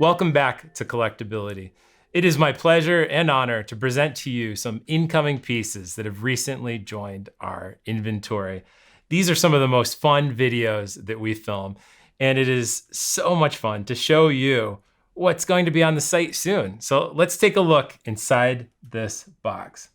Welcome back to Collectability. It is my pleasure and honor to present to you some incoming pieces that have recently joined our inventory. These are some of the most fun videos that we film, and it is so much fun to show you what's going to be on the site soon. So let's take a look inside this box.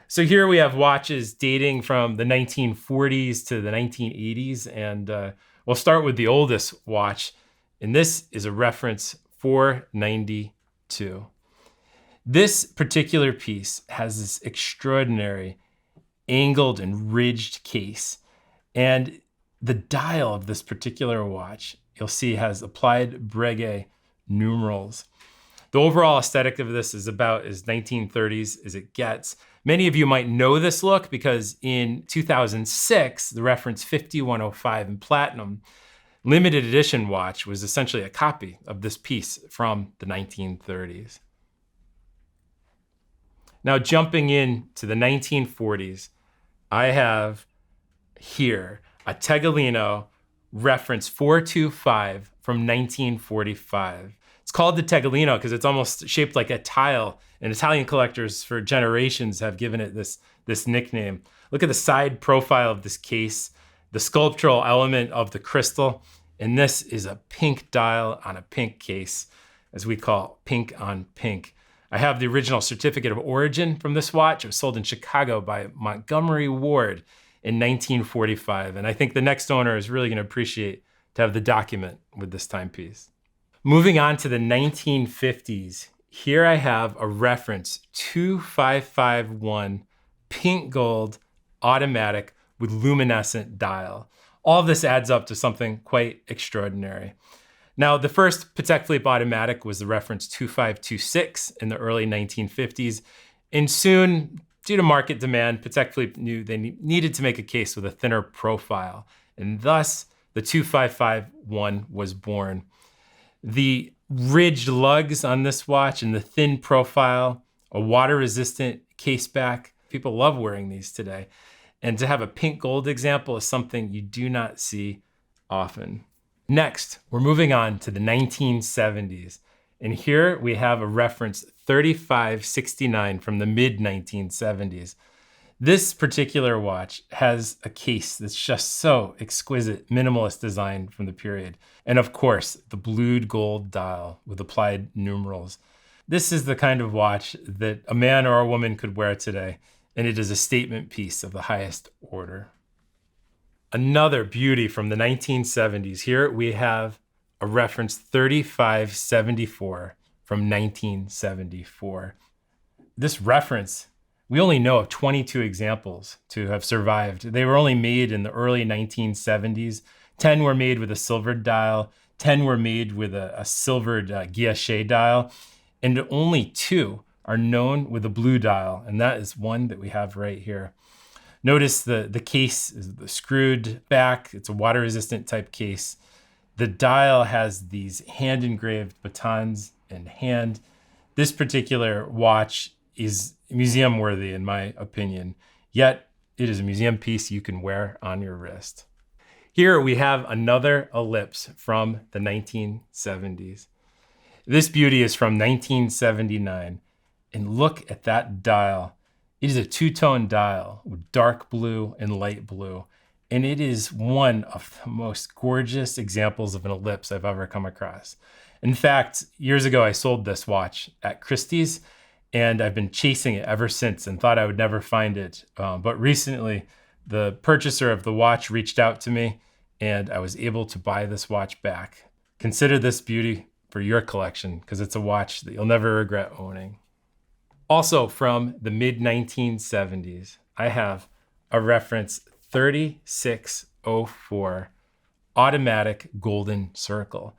So here we have watches dating from the 1940s to the 1980s, and we'll start with the oldest watch, and this is a reference 492. This particular piece has this extraordinary angled and ridged case, and the dial of this particular watch, you'll see, has applied Breguet numerals. The overall aesthetic of this is about as 1930s as it gets. Many of you might know this look because in 2006, the reference 5105 in platinum limited edition watch was essentially a copy of this piece from the 1930s. Now jumping into the 1940s, I have here a Tegolino reference 425 from 1945. It's called the Tegolino because it's almost shaped like a tile, and Italian collectors for generations have given it this nickname. Look at the side profile of this case, the sculptural element of the crystal, and this is a pink dial on a pink case, as we call pink on pink. I have the original certificate of origin from this watch. It was sold in Chicago by Montgomery Ward in 1945, and I think the next owner is really going to appreciate to have the document with this timepiece. Moving on to the 1950s, here I have a reference 2551 pink gold automatic with luminescent dial. All of this adds up to something quite extraordinary. Now, the first Patek Philippe automatic was the reference 2526 in the early 1950s, and soon, due to market demand, Patek Philippe knew they needed to make a case with a thinner profile, and thus the 2551 was born. The ridged lugs on this watch and the thin profile, a water-resistant case back. People love wearing these today. And to have a pink gold example is something you do not see often. Next, we're moving on to the 1970s. And here we have a reference 3569 from the mid-1970s. This particular watch has a case that's just so exquisite, minimalist design from the period. And of course, the blued gold dial with applied numerals. This is the kind of watch that a man or a woman could wear today, and it is a statement piece of the highest order. Another beauty from the 1970s. Here we have a reference 3574 from 1974. This reference, we only know of 22 examples to have survived. They were only made in the early 1970s. 10 were made with a silvered dial, 10 were made with a silvered guilloche dial, and only 2 are known with a blue dial, and that is one that we have right here. Notice the case is the screwed back. It's a water-resistant type case. The dial has these hand-engraved batons and hand. This particular watch is museum worthy in my opinion, yet it is a museum piece you can wear on your wrist. Here we have another ellipse from the 1970s. This beauty is from 1979, and look at that dial. It is a two-tone dial with dark blue and light blue, and it is one of the most gorgeous examples of an ellipse I've ever come across. In fact, years ago I sold this watch at Christie's, and I've been chasing it ever since and thought I would never find it. But recently, the purchaser of the watch reached out to me, and I was able to buy this watch back. Consider this beauty for your collection, because it's a watch that you'll never regret owning. Also from the mid-1970s, I have a reference 3604 automatic golden circle.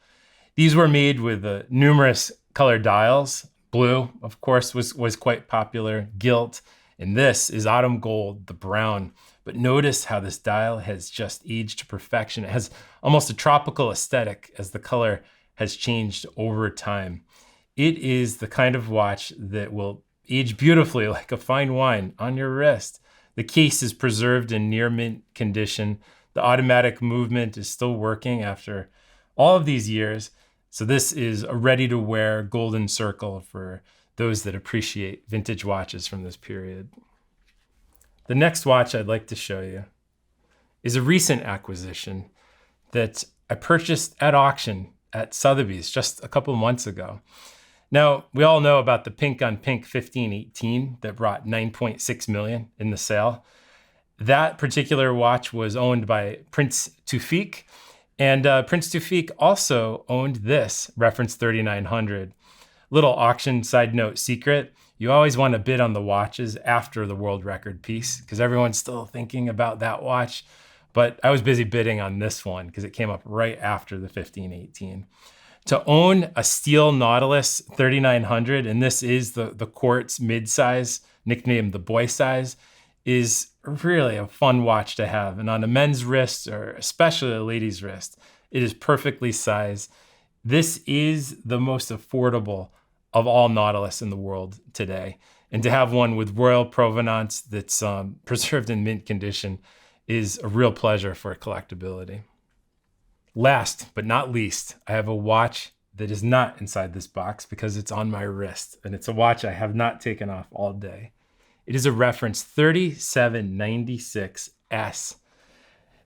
These were made with numerous color dials. Blue, of course, was quite popular, gilt, and this is autumn gold, the brown. But notice how this dial has just aged to perfection. It has almost a tropical aesthetic as the color has changed over time. It is the kind of watch that will age beautifully like a fine wine on your wrist. The case is preserved in near mint condition. The automatic movement is still working after all of these years. So this is a ready-to-wear golden circle for those that appreciate vintage watches from this period. The next watch I'd like to show you is a recent acquisition that I purchased at auction at Sotheby's just a couple months ago. Now, we all know about the Pink on Pink 1518 that brought 9.6 million in the sale. That particular watch was owned by Prince Tufik, and Prince Tufik also owned this reference 3900. Little auction side note secret, you always want to bid on the watches after the world record piece because everyone's still thinking about that watch. But I was busy bidding on this one because it came up right after the 1518. To own a steel Nautilus 3900, and this is the Quartz midsize, nicknamed the boy size, is really a fun watch to have. And on a men's wrist, or especially a lady's wrist, it is perfectly sized. This is the most affordable of all Nautilus in the world today. And to have one with royal provenance that's preserved in mint condition is a real pleasure for collectability. Last but not least, I have a watch that is not inside this box because it's on my wrist, and it's a watch I have not taken off all day. It is a reference 3796S.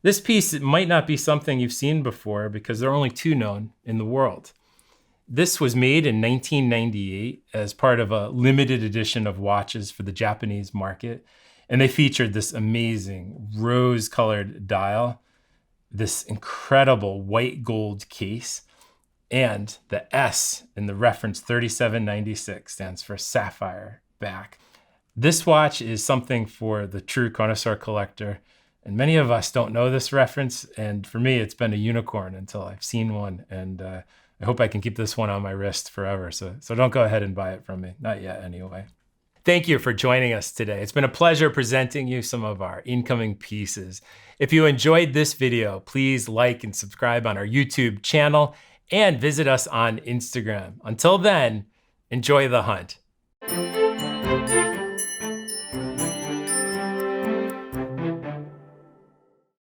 This piece might not be something you've seen before because there are only two known in the world. This was made in 1998 as part of a limited edition of watches for the Japanese market, and they featured this amazing rose-colored dial, this incredible white gold case, and the S in the reference 3796 stands for sapphire back. This watch is something for the true connoisseur collector, and many of us don't know this reference, and for me it's been a unicorn until I've seen one, and I hope I can keep this one on my wrist forever, so don't go ahead and buy it from me, not yet anyway. Thank you for joining us today. It's been a pleasure presenting you some of our incoming pieces. If you enjoyed this video, please like and subscribe on our YouTube channel and visit us on Instagram. Until then, enjoy the hunt.